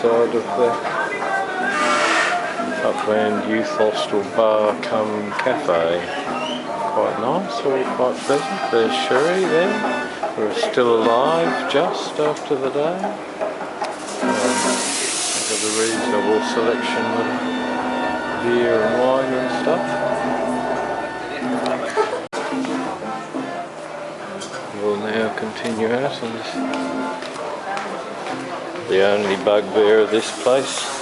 inside of the Upland Youth Hostel bar cum cafe. Quite nice, all quite pleasant. There's Sherry there. We're still alive just after the day. Got a reasonable selection of beer and wine and stuff. We'll now continue out, and the only bugbear of this place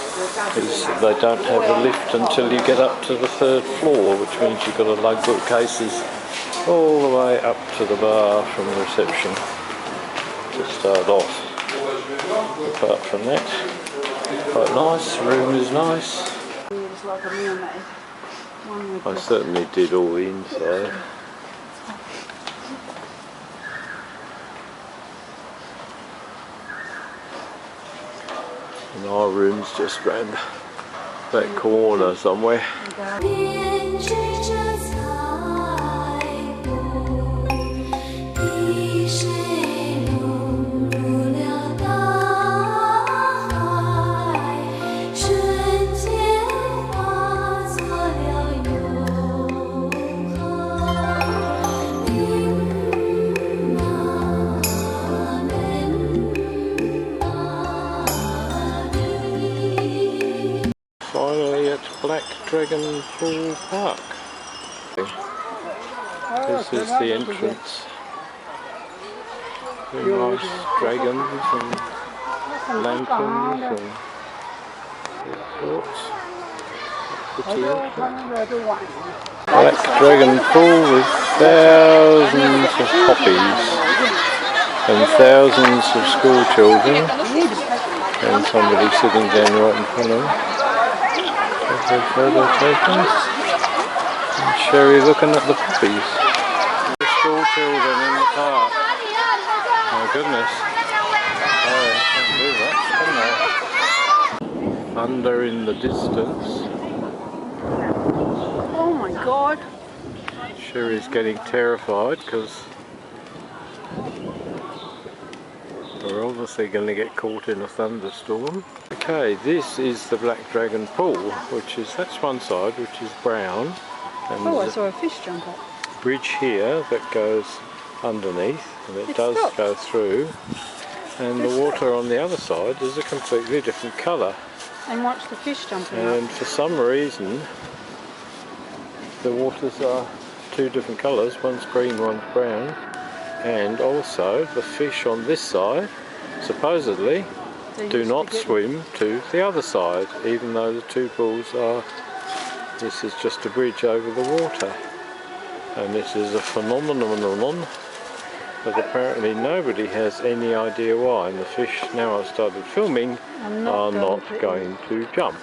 is that they don't have a lift until you get up to the 3rd floor, which means you've got to lug bookcases all the way up to the bar from the reception to start off. Apart from that, quite nice, the room is nice. I certainly did all the inside. And our room's just round that corner somewhere. Finally at Black Dragon Pool Park. This is the entrance. Very nice dragons and lanterns and all sorts. Pretty entrance. Black Dragon Pool with thousands of poppies and thousands of school children and somebody sitting down right in front of them. Photo taken. And Sherry looking at the poppies. The school children in the park. Oh goodness. Oh, can't do that, can they? Under in the distance. Oh my god. Sherry's getting terrified because we're obviously going to get caught in a thunderstorm. Okay, this is the Black Dragon Pool, that's one side, which is brown. And oh, I saw a fish jump up. Bridge here that goes underneath, and it does go through. And the water on the other side is a completely different colour. And watch the fish jumping up. And for some reason, the waters are 2 different colours, one's green, one's brown. And also the fish on this side supposedly do not swim to the other side, even though the 2 pools are, this is just a bridge over the water. And this is a phenomenon, but apparently nobody has any idea why, and the fish, now I've started filming, are not going to jump.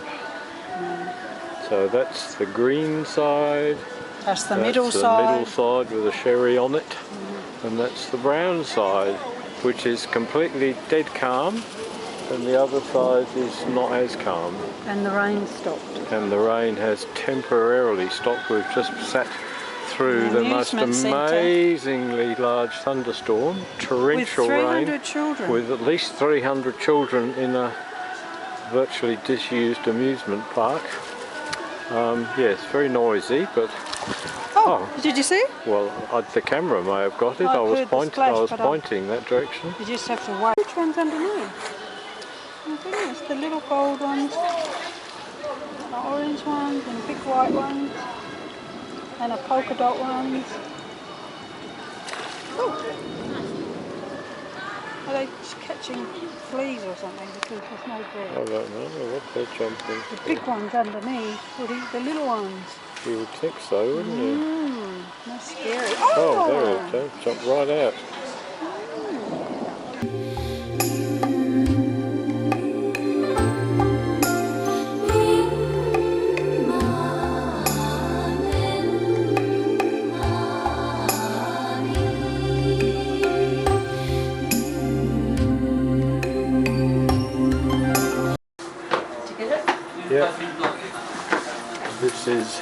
So that's the green side, that's the middle side. The middle side with a Sherry on it. And that's the brown side, which is completely dead calm, and the other side is not as calm. And the rain stopped. And the rain has temporarily stopped. We've just sat through the most amazingly large thunderstorm, torrential rain, with 300 children. With at least 300 children in a virtually disused amusement park. Yes, very noisy, but oh, did you see? Well, the camera may have got it. I was pointing that direction. You just have to wait. Which one's underneath? Oh goodness, the little gold ones, the orange ones, and the big white ones, and the polka dot ones. Oh. Are they just catching fleas or something because there's no bread? I don't know what they're jumping. The big ones underneath would eat the little ones. You would think so, wouldn't you? That's scary. Oh, there it goes. Jump right out. Yeah. This is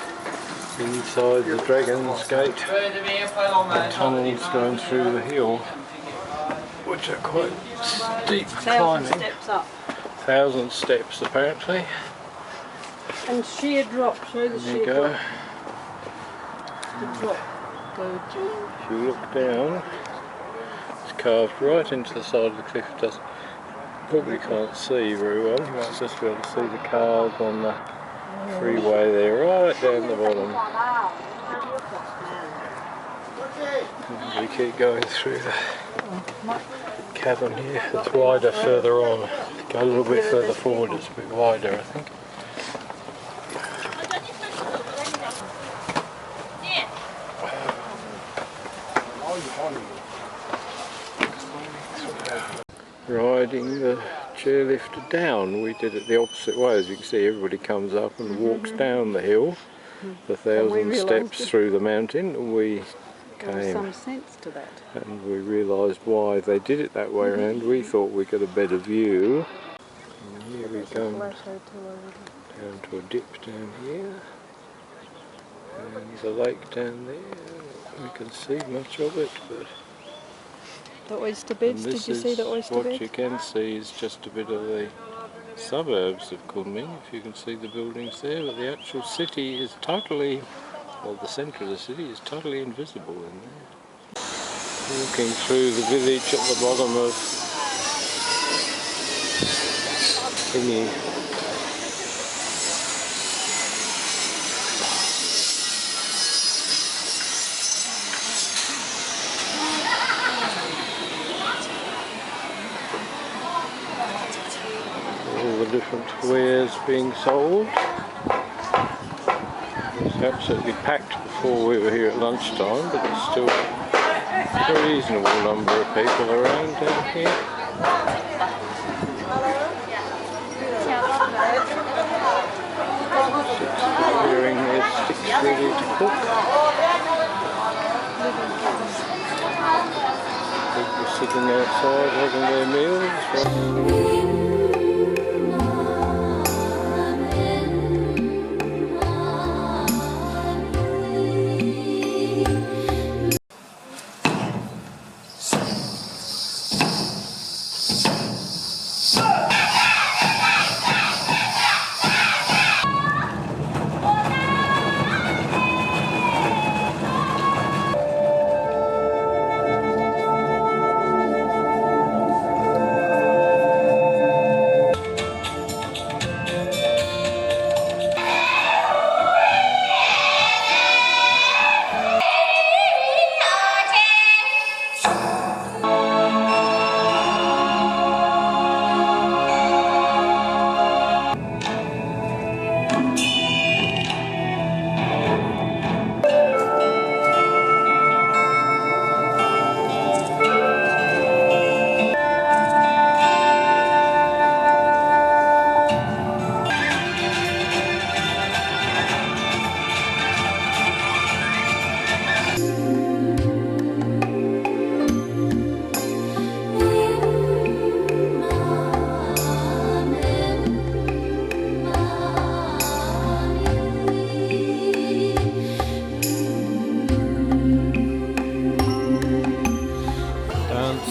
inside the Dragon's Gate. The tunnels going through the hill, which are quite steep climbing. Steps up. 1,000 steps apparently. And sheer drop, show the There sheer you go. drop. The drop. Go. If you look down, it's carved right into the side of the cliff. Probably can't see very well. You might just be able to see the cars on the freeway there, right down the bottom. And we keep going through the cavern here. It's wider further on. Go a little bit further forward, it's a bit wider, I think. Riding the chairlift down, we did it the opposite way. As you can see, everybody comes up and walks down the hill, the 1,000 steps through the mountain, and we came. There was some sense to that. And we realised why they did it that way around. We thought we got a better view. And here we come down to a dip down here. And the lake down there. We can see much of it, but the oyster beds, did you see the oyster beds? What you can see is just a bit of the suburbs of Kunming, if you can see the buildings there, but the actual city is totally, well, the centre of the city is totally invisible in there. Walking through the village at the bottom of Kunming. Different wares being sold. It was absolutely packed before we were here at lunchtime, but there's still a reasonable number of people around down here. Preparing their sticks ready to cook. People sitting outside having their meals.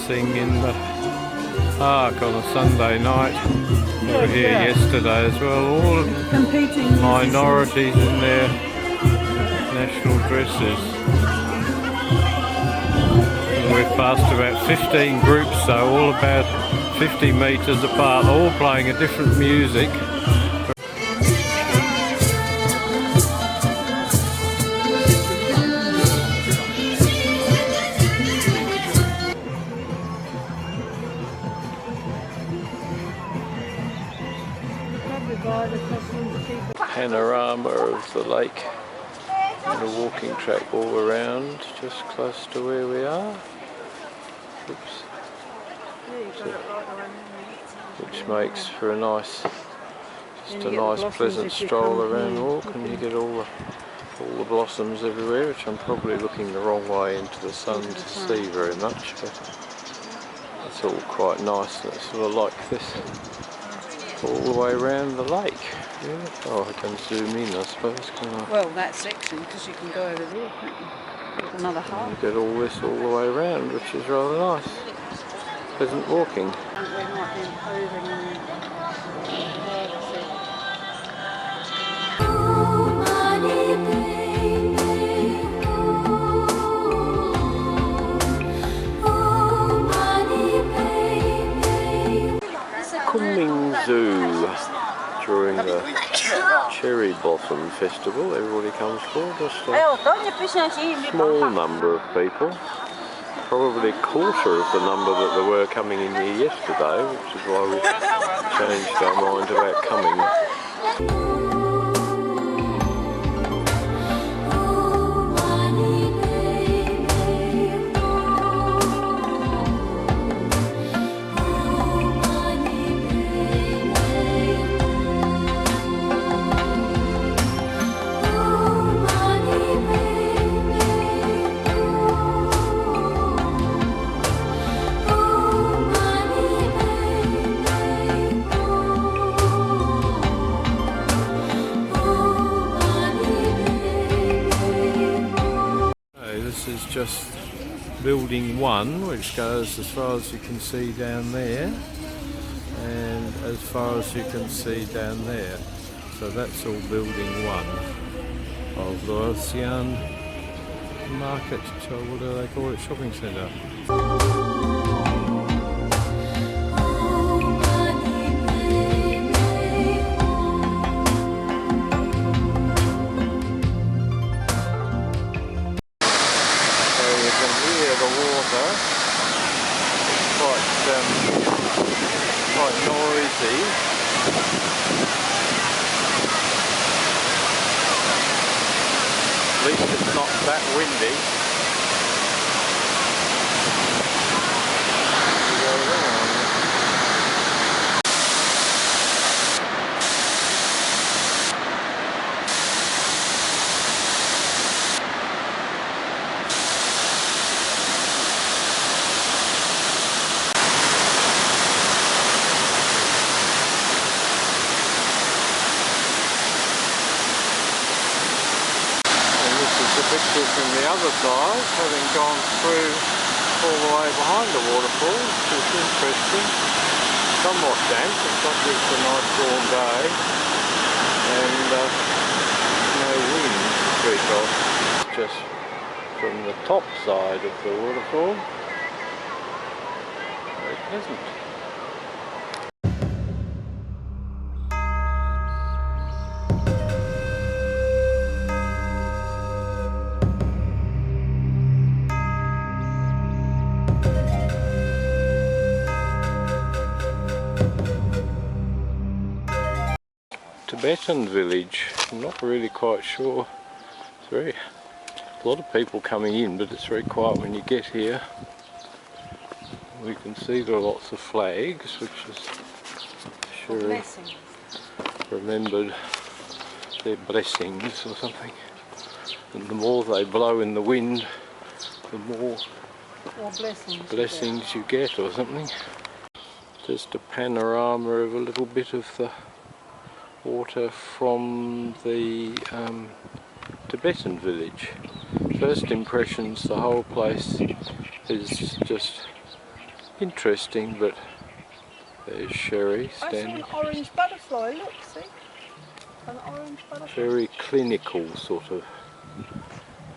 In the park on a Sunday night. We were here yesterday as well. All of the minorities in their national dresses. And we've passed about 15 groups, so all about 50 metres apart, all playing a different music. Panorama of the lake and a walking track all around, just close to where we are. Oops. So, which makes for a nice, just a nice pleasant stroll around the walk, and you get all the blossoms everywhere, which I'm probably looking the wrong way into the sun to see very much, but it's all quite nice, and it's sort of like this all the way around the lake. Yeah. Oh, I can zoom in, I suppose, can I? Well, that section, because you can go over there, can't you? With another half. You get all this all the way around, which is rather nice. pleasant walking. We might be improving on Kunming Zoo during the Cherry Blossom Festival. Everybody comes for just a small number of people. Probably a quarter of the number that there were coming in here yesterday, which is why we changed our mind about coming. This is just building 1, which goes as far as you can see down there and as far as you can see down there. So that's all building 1 of the Lijiang market, so what do they call it, shopping centre. Quite noisy. At least it's not that windy. Picture from the other side, having gone through all the way behind the waterfall, which is interesting. Somewhat damp, it's not just a nice warm day, and no wind to speak of. Just from the top side of the waterfall, very pleasant. Tibetan village, I'm not really quite sure. It's a lot of people coming in, but it's very quiet when you get here. We can see there are lots of flags, which is sure remembered their blessings or something. And the more they blow in the wind, the more blessings you get or something. Just a panorama of a little bit of the water from the Tibetan village. First impressions, the whole place is just interesting, but there's Sherry standing. I saw an orange butterfly, look, see? An orange butterfly. Very clinical sort of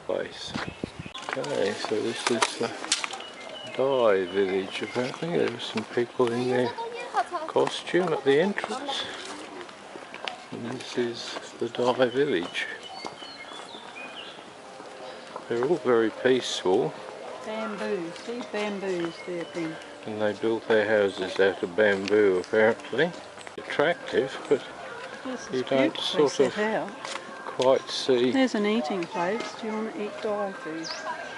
place. Okay, so this is the Dai village apparently. There's some people in their costume at the entrance. And this is the Dai village. They're all very peaceful. Bamboo, see, bamboo's their thing. And they built their houses out of bamboo apparently. Attractive, but you don't sort of quite see. There's an eating place. Do you want to eat Dai food?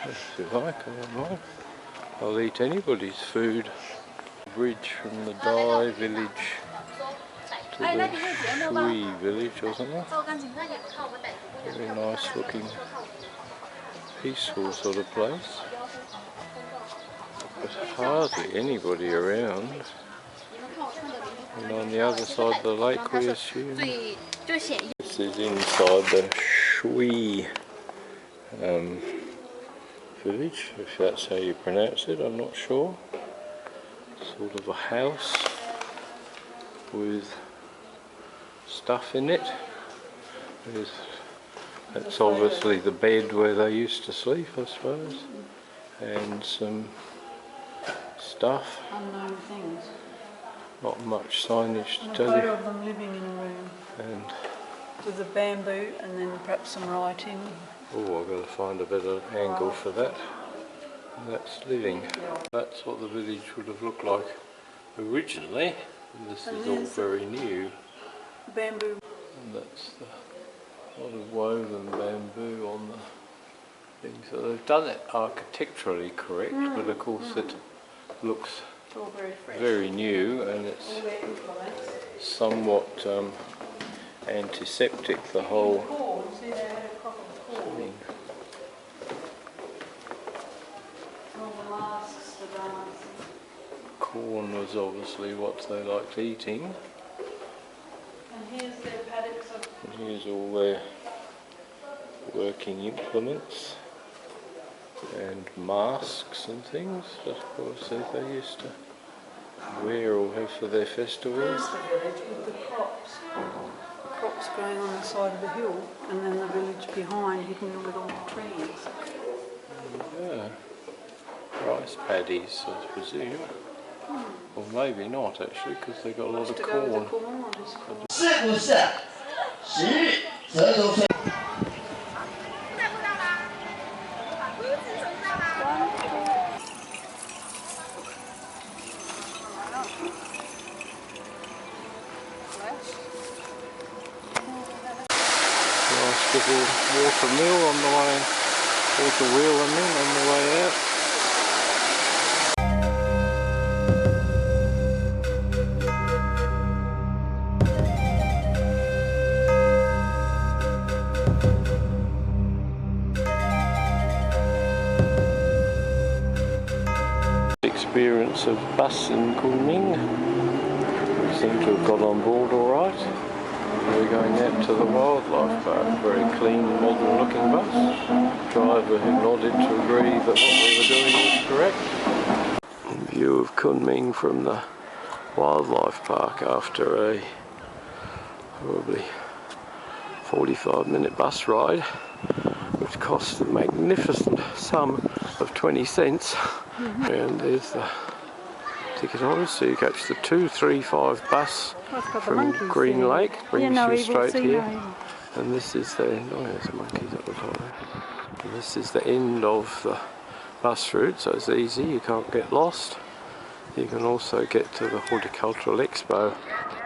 If you like, I don't mind. I'll eat anybody's food. Bridge from the Dai village to the Shui village or something. Very nice looking, peaceful sort of place. But hardly anybody around. And on the other side of the lake we assume. This is inside the Shui village, if that's how you pronounce it, I'm not sure. sort of a house with stuff in it. That's obviously the bed where they used to sleep, I suppose, and some stuff. Unknown things. Not much signage to And a tell photo you. of them living in a room. And With a bamboo and then perhaps some writing. oh, I've got to find a better angle for that. And that's living. That's what the village would have looked like originally. And this is all very new. Bamboo. And that's the lot of woven bamboo on the thing. So they've done it architecturally correct, but of course it looks It's all very fresh. very new, and it's All their influence. somewhat antiseptic, the whole Corn, see they had a crop of corn. thing. All the masks, the dance. Corn was obviously what they liked eating. And here's their paddocks of And here's all their working implements and masks and things that of course they used to wear or have for their festivals. Here's the village with the crops. The crops growing on the side of the hill, and then the village behind hidden with all the trees. Yeah, rice paddies, I presume. Or maybe not actually, because they've got a lot of To go with the corn. corn on this corn. 是不是10日则都非 Nice little water mill on the way, water wheel I mean, on the way out. Experience of bus in Kunming. We seem to have got on board all right. We're going out to the wildlife park. Very clean, modern looking bus. Driver who nodded to agree that what we were doing was correct. View of Kunming from the wildlife park after a probably 45-minute bus ride, which cost a magnificent sum of 20 cents. And there's the ticket office, so you catch the 235 bus from Green Lake, brings you straight here. And this is the end, oh there's monkeys up the top there. And this is the end of the bus route, so it's easy, you can't get lost. You can also get to the Horticultural Expo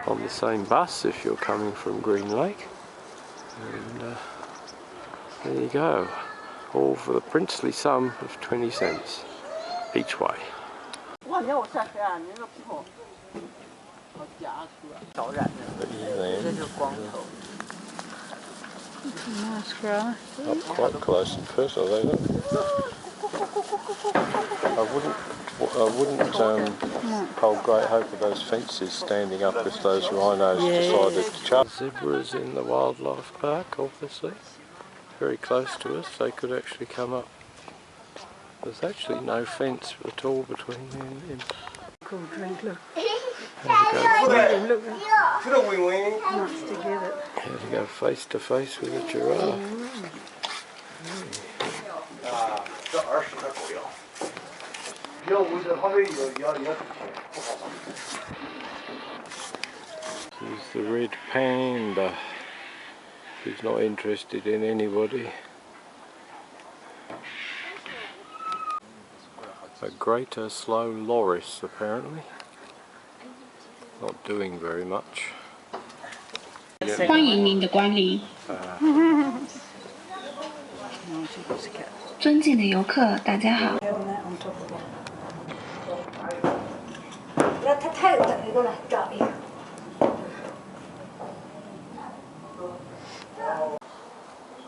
on the same bus if you're coming from Green Lake. And there you go, all for the princely sum of 20 cents each way. Mascara. Up quite close and personal, they look. I wouldn't hold great hope of those fences standing up if those rhinos decided to charge. Zebras in the wildlife park, obviously. Very close to us, they could actually come up. There's actually no fence at all between me and him. Cool drink, look. How to go, Look, nuts to get it. how to go face to face with a giraffe. This is the red panda. He's not interested in anybody. A greater slow loris apparently. Not doing very much. 欢迎您的光临。尊敬的游客，大家好。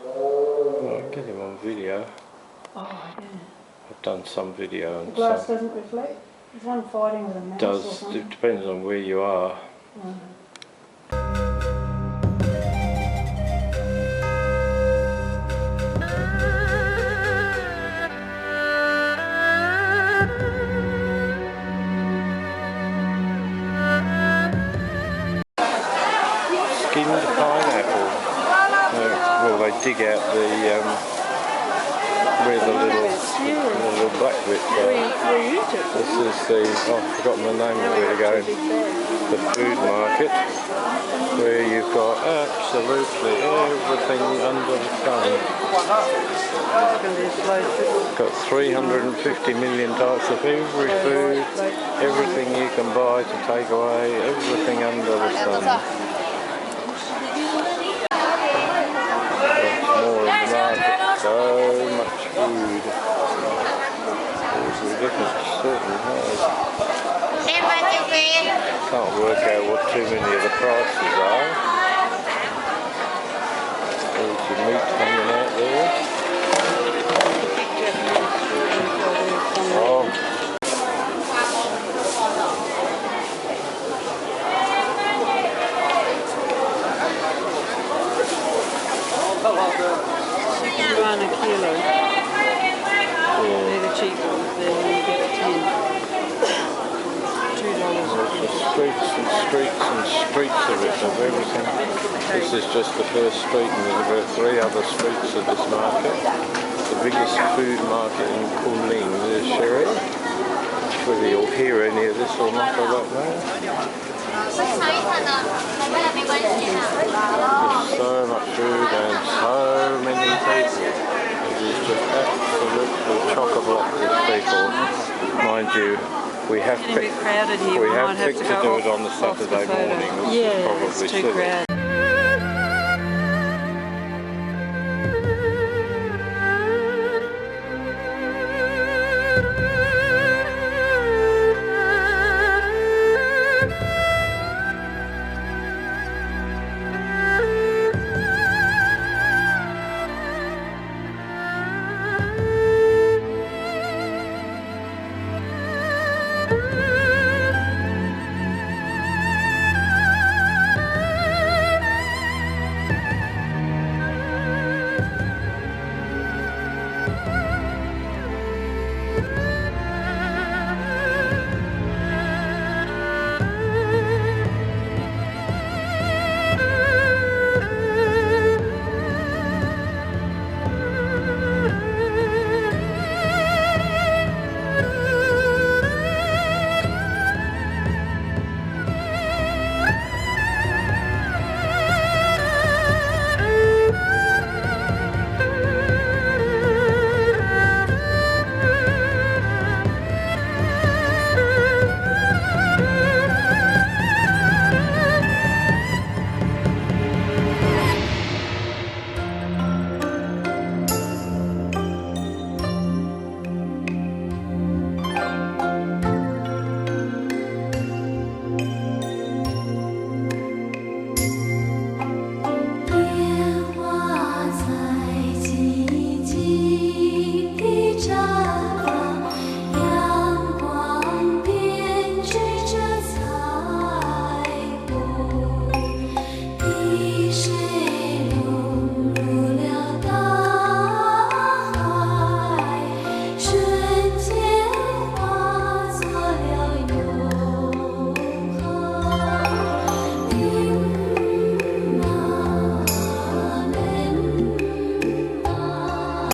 Well, I can get him on video. Oh, yeah. I've done some video The and glass some doesn't reflect. There's one fighting with a mouse or does. something. It depends on where you are. they dig out the where the little black bits are. This is the, I've forgotten the name of where to go. The food market, where you've got absolutely everything under the sun. Got 350 million types of every food, everything you can buy to take away, everything under the sun. More in the market, so much food. It's ridiculous, it certainly has. Can't work out what too many of the prices are. There's your meat hanging out there. Oh. £6 a kilo. They're the cheap ones, then you get 10. $2 a kilo. Streets and streets and streets of it, of everything. This is just the first street, and there's about 3 other streets of this market. The biggest food market in Kunming is Sherry. Whether you'll hear any of this or not, I don't know. There's so much food and so many people. It is just absolutely chock-a-block with people. Mind you, we have picked to do it on the Saturday morning. Yeah, it's too crowded.